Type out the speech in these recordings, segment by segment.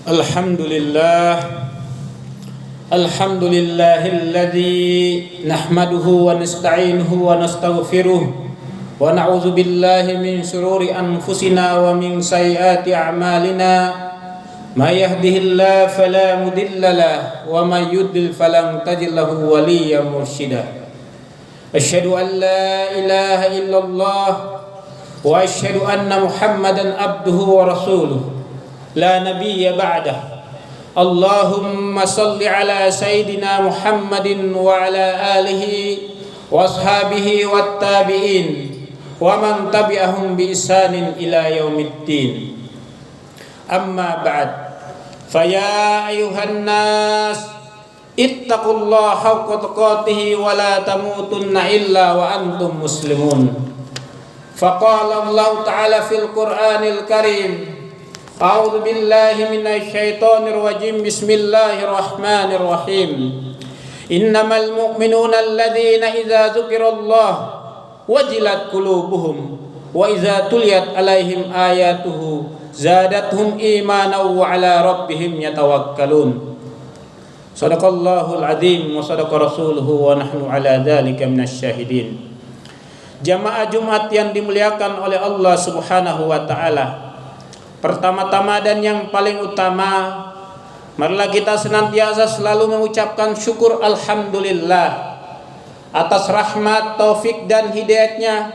Alhamdulillahilladzi nahmaduhu wa nasta'inuhu wa nastaghfiruh wa na'udzu billahi min shururi anfusina wa min sayyiati a'malina may yahdihillahu fala mudilla lahu wa may yudlil falan tajid lahu waliyyan mursyida. Asyhadu an la ilaha illallah wa asyhadu anna Muhammadan abduhu wa rasuluh la nabiyya ba'dah. Allahumma salli ala Sayyidina Muhammadin wa ala alihi wa ashabihi wa tabi'in wa man tabi'ahum bi ihsanin ila yaumiddin. Amma ba'd. Faya ayuhan nas ittaqullaha haqqa tuqatih wa la tamutunna illa wa antum muslimun. Faqala Allah ta'ala fil Qur'anil Karim, A'udzu billahi minasy syaithanir rajim. Bismillahirrahmanirrahim. Innamal mu'minuna alladzina idza dzukirallah wajilat qulubuhum wa idza tuliyat 'alaihim ayatuhu zadatuhum imanan wa 'ala rabbihim yatawakkalun. Shadaqallahul azim wa shadaqa rasuluhu wa nahnu 'ala dzalika minasy syahidin. Jamaah Jumat yang dimuliakan oleh Allah Subhanahu wa taala. Pertama-tama dan yang paling utama, marilah kita senantiasa selalu mengucapkan syukur alhamdulillah atas rahmat, taufik dan hidayatnya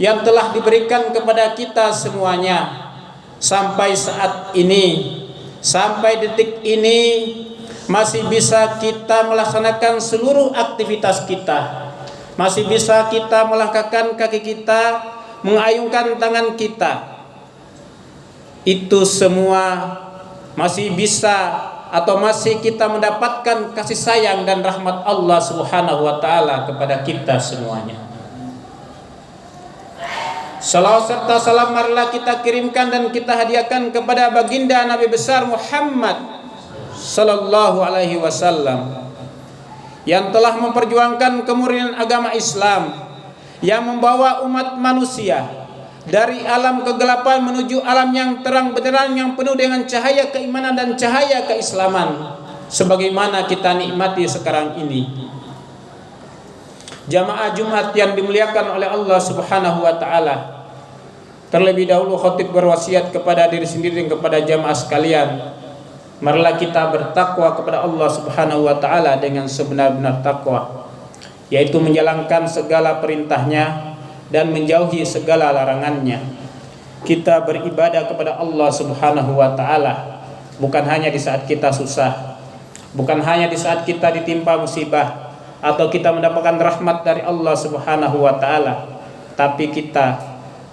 yang telah diberikan kepada kita semuanya. Sampai saat ini, sampai detik ini masih bisa kita melaksanakan seluruh aktivitas kita, masih bisa kita melangkahkan kaki kita, mengayunkan tangan kita. Itu semua masih bisa atau masih kita mendapatkan kasih sayang dan rahmat Allah Subhanahu wa taala kepada kita semuanya. Salawat serta salam marilah kita kirimkan dan kita hadiahkan kepada baginda Nabi besar Muhammad sallallahu alaihi wasallam yang telah memperjuangkan kemurnian agama Islam, yang membawa umat manusia dari alam kegelapan menuju alam yang terang benderang, yang penuh dengan cahaya keimanan dan cahaya keislaman sebagaimana kita nikmati sekarang ini. Jamaah Jumat yang dimuliakan oleh Allah Subhanahu wa taala, terlebih dahulu khatib berwasiat kepada diri sendiri dan kepada jamaah sekalian, marilah kita bertakwa kepada Allah Subhanahu wa taala dengan sebenar-benar takwa, yaitu menjalankan segala perintahnya dan menjauhi segala larangannya. Kita beribadah kepada Allah Subhanahu wa taala bukan hanya di saat kita susah, bukan hanya di saat kita ditimpa musibah atau kita mendapatkan rahmat dari Allah Subhanahu wa taala, tapi kita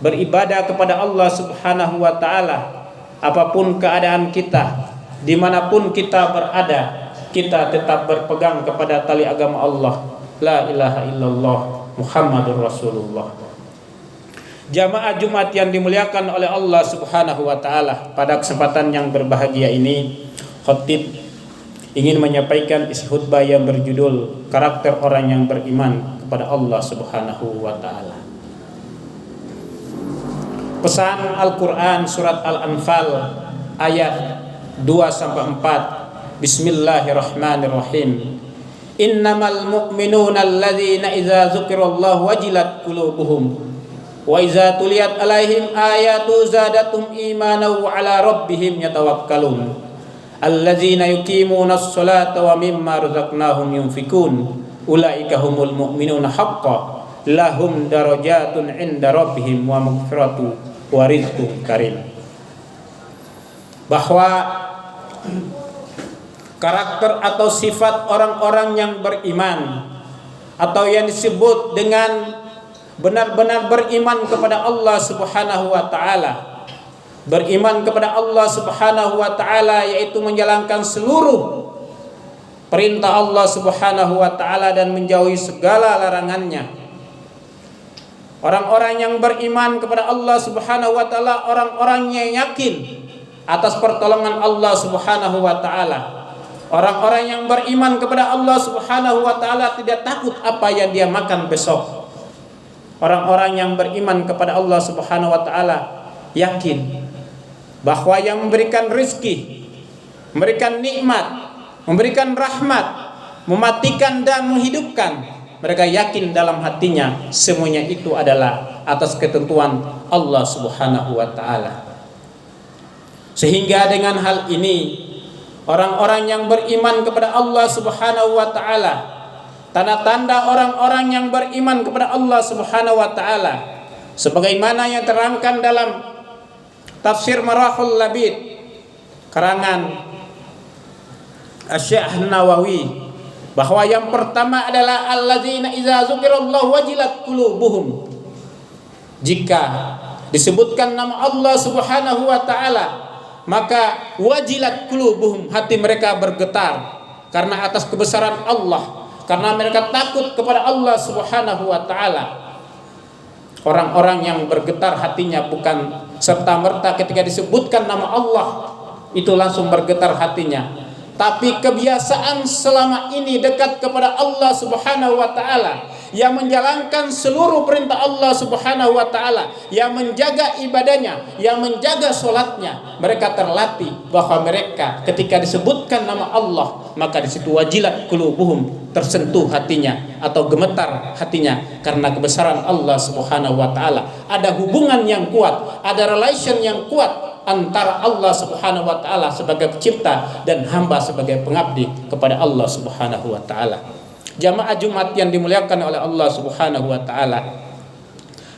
beribadah kepada Allah Subhanahu wa taala apapun keadaan kita, dimanapun kita berada, kita tetap berpegang kepada tali agama Allah, la ilaha illallah Muhammadur Rasulullah. Jamaah Jumat yang dimuliakan oleh Allah Subhanahu wa taala, pada kesempatan yang berbahagia ini khatib ingin menyampaikan isi khutbah yang berjudul karakter orang yang beriman kepada Allah Subhanahu wa taala. Pesan Al-Qur'an surat Al-Anfal ayat 2-4. Bismillahirrahmanirrahim. Innamal mu'minuna alladzina idza dzukirallahu wajilat qulubuhum wa iza tuliyat alaihim ayatu zadatum imanan wa ala rabbihim yatawakkalun alladzina yuqimuna as-salata wa mimma razaqnahum yunfikun ulaika humul mu'minuna haqqan lahum darajatun 'inda rabbihim wa maghfiratu wa rizqun karim. Bahwa karakter atau sifat orang-orang yang beriman atau yang disebut dengan benar-benar beriman kepada Allah Subhanahu wa taala, beriman kepada Allah Subhanahu wa taala yaitu menjalankan seluruh perintah Allah Subhanahu wa taala dan menjauhi segala larangannya. Orang-orang yang beriman kepada Allah Subhanahu wa taala, orang-orang yang yakin atas pertolongan Allah Subhanahu wa taala. Orang-orang yang beriman kepada Allah Subhanahu wa taala tidak takut apa yang dia makan besok. Orang-orang yang beriman kepada Allah Subhanahu wa taala yakin bahwa yang memberikan rizki, memberikan nikmat, memberikan rahmat, mematikan dan menghidupkan, mereka yakin dalam hatinya semuanya itu adalah atas ketentuan Allah Subhanahu wa taala. Sehingga dengan hal ini orang-orang yang beriman kepada Allah Subhanahu wa taala, tanda-tanda orang-orang yang beriman kepada Allah Subhanahu wa taala sebagaimana yang terangkan dalam Tafsir Marahul Labid karangan Asy-Syaikh Nawawi, bahwa yang pertama adalah alladzina idza dzukirallahu wajilat qulubuhum. Jika disebutkan nama Allah Subhanahu wa taala, maka wajilat qulubuhum, hati mereka bergetar karena atas kebesaran Allah, karena mereka takut kepada Allah Subhanahu wa taala. Orang-orang yang bergetar hatinya bukan serta-merta ketika disebutkan nama Allah itu langsung bergetar hatinya, tapi kebiasaan selama ini dekat kepada Allah Subhanahu wa taala, yang menjalankan seluruh perintah Allah Subhanahu wa taala, yang menjaga ibadahnya, yang menjaga sholatnya, mereka terlatih bahwa mereka ketika disebutkan nama Allah, maka di situ wajilat qulubuhum, tersentuh hatinya atau gemetar hatinya karena kebesaran Allah Subhanahu wa taala. Ada hubungan yang kuat, ada relation yang kuat antara Allah Subhanahu wa taala sebagai pencipta dan hamba sebagai pengabdi kepada Allah Subhanahu wa taala. Jamaah Jumat yang dimuliakan oleh Allah Subhanahu wa taala.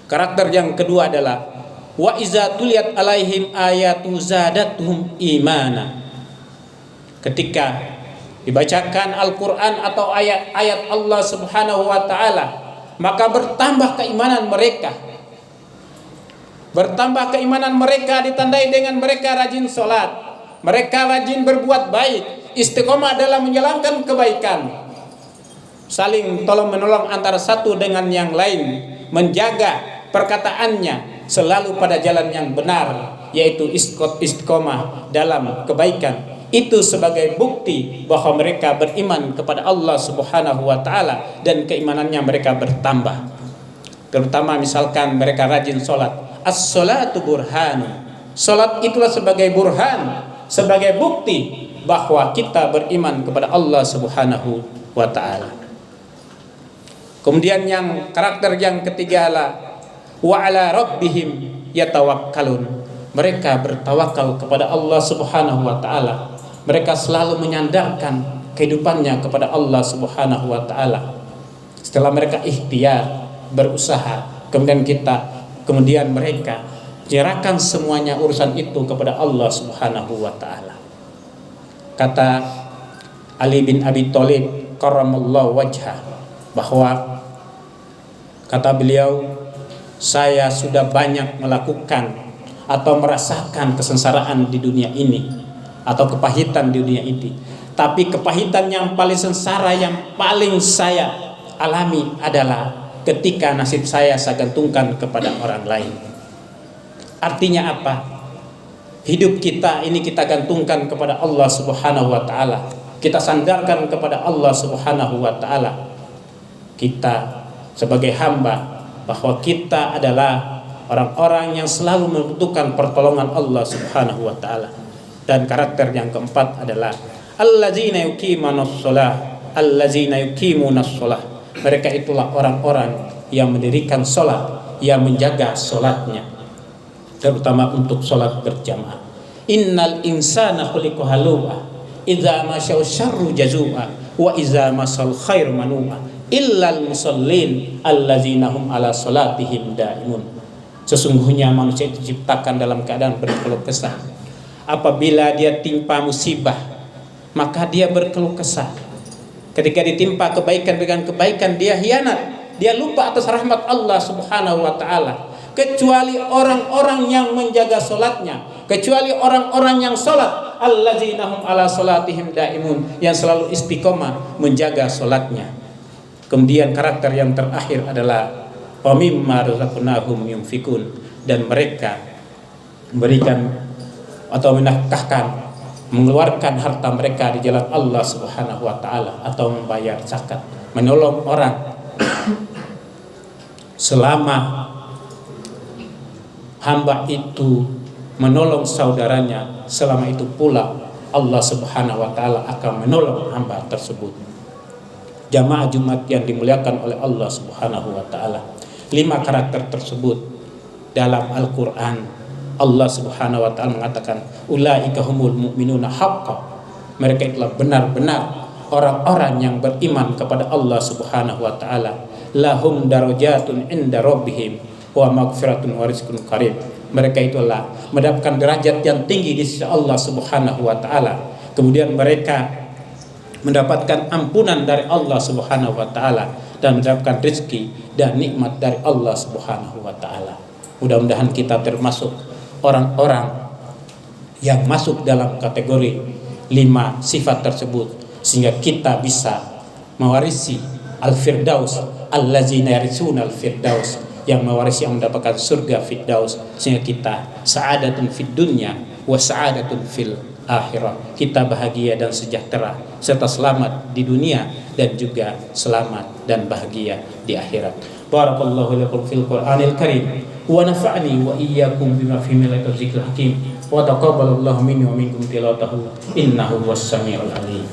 Karakter yang kedua adalah wa iza tuliyat alaihim ayatu zadatuhum imana. Ketika dibacakan Al-Qur'an atau ayat-ayat Allah Subhanahu wa taala, maka bertambah keimanan mereka. Bertambah keimanan mereka ditandai dengan mereka rajin sholat, mereka rajin berbuat baik, istiqomah dalam menjalankan kebaikan, saling tolong menolong antara satu dengan yang lain, menjaga perkataannya selalu pada jalan yang benar, yaitu istiqomah dalam kebaikan. Itu sebagai bukti bahwa mereka beriman kepada Allah Subhanahu wa taala dan keimanannya mereka bertambah. Terutama misalkan mereka rajin sholat. As-sholatu burhan. Salat itulah sebagai burhan, sebagai bukti bahwa kita beriman kepada Allah Subhanahu wa taala. Kemudian yang karakter yang ketiga adalah wa ala rabbihim yatawakkalun. Mereka bertawakal kepada Allah Subhanahu wa taala. Mereka selalu menyandarkan kehidupannya kepada Allah Subhanahu wa taala. Setelah mereka ikhtiar, berusaha, kemudian mereka menyerahkan semuanya urusan itu kepada Allah Subhanahu wa taala. Kata Ali bin Abi Thalib karramallahu wajhah, bahwa kata beliau, saya sudah banyak melakukan atau merasakan kesengsaraan di dunia ini atau kepahitan di dunia ini, tapi kepahitan yang paling sengsara yang paling saya alami adalah ketika nasib saya gantungkan kepada orang lain. Artinya apa? Hidup kita ini kita gantungkan kepada Allah Subhanahu wa taala. Kita sandarkan kepada Allah Subhanahu wa taala. Kita sebagai hamba, bahwa kita adalah orang-orang yang selalu membutuhkan pertolongan Allah Subhanahu wa taala. Dan karakter yang keempat adalah allazina yuqimunas shalah, allazina yuqimunas shalah. Mereka itulah orang-orang yang mendirikan sholat, yang menjaga sholatnya, terutama untuk sholat berjamaah. Innal insana khuliqa halu'a, idza masya'u syarru jazua, wa idza masal khair manu'a, illal musallin allazina hum ala sholatihim daimun. Sesungguhnya manusia diciptakan dalam keadaan berkeluh kesah. Apabila dia timpa musibah, maka dia berkeluh kesah. Ketika ditimpa kebaikan dengan kebaikan, dia hianat, dia lupa atas rahmat Allah Subhanahu wa taala. Kecuali orang-orang yang menjaga salatnya, kecuali orang-orang yang salat, allazina hum ala salatihim daimun, yang selalu istiqomah menjaga salatnya. Kemudian karakter yang terakhir adalah wa mimma razaqnahum yunfikun, dan mereka memberikan atau menafkahkan, mengeluarkan harta mereka di jalan Allah Subhanahu wa taala, atau membayar zakat, menolong orang. Selama hamba itu menolong saudaranya, selama itu pula Allah Subhanahu wa taala akan menolong hamba tersebut. Jamaah Jumat yang dimuliakan oleh Allah Subhanahu wa taala, 5 karakter tersebut dalam Al-Qur'an Allah Subhanahu wa taala mengatakan ulaika humul mu'minuna haqqan. Mereka itulah benar-benar orang-orang yang beriman kepada Allah Subhanahu wa taala. Lahum darajatun inda rabbihim wa maghfiratun wa rizqun karim. Mereka itulah mendapatkan derajat yang tinggi di sisi Allah Subhanahu wa taala. Kemudian mereka mendapatkan ampunan dari Allah Subhanahu wa taala dan mendapatkan rezeki dan nikmat dari Allah Subhanahu wa taala. Mudah-mudahan kita termasuk orang-orang yang masuk dalam kategori 5 sifat tersebut, sehingga kita bisa mewarisi al-firdaus, allazina yarisuna al-firdaus, yang mewarisi, yang mendapatkan surga firdaus, sehingga kita sa'adatun fid dunya wa sa'adatun fil akhirah. Kita bahagia dan sejahtera serta selamat di dunia dan juga selamat dan bahagia di akhirat. Barakallahu lakum fil Qur'anil Karim wa nafa'ani wa iyyakum bima fihi min al-dzikril hakim wa taqabbalallahu minni wa minkum tilawatahu innahu was samiul alim.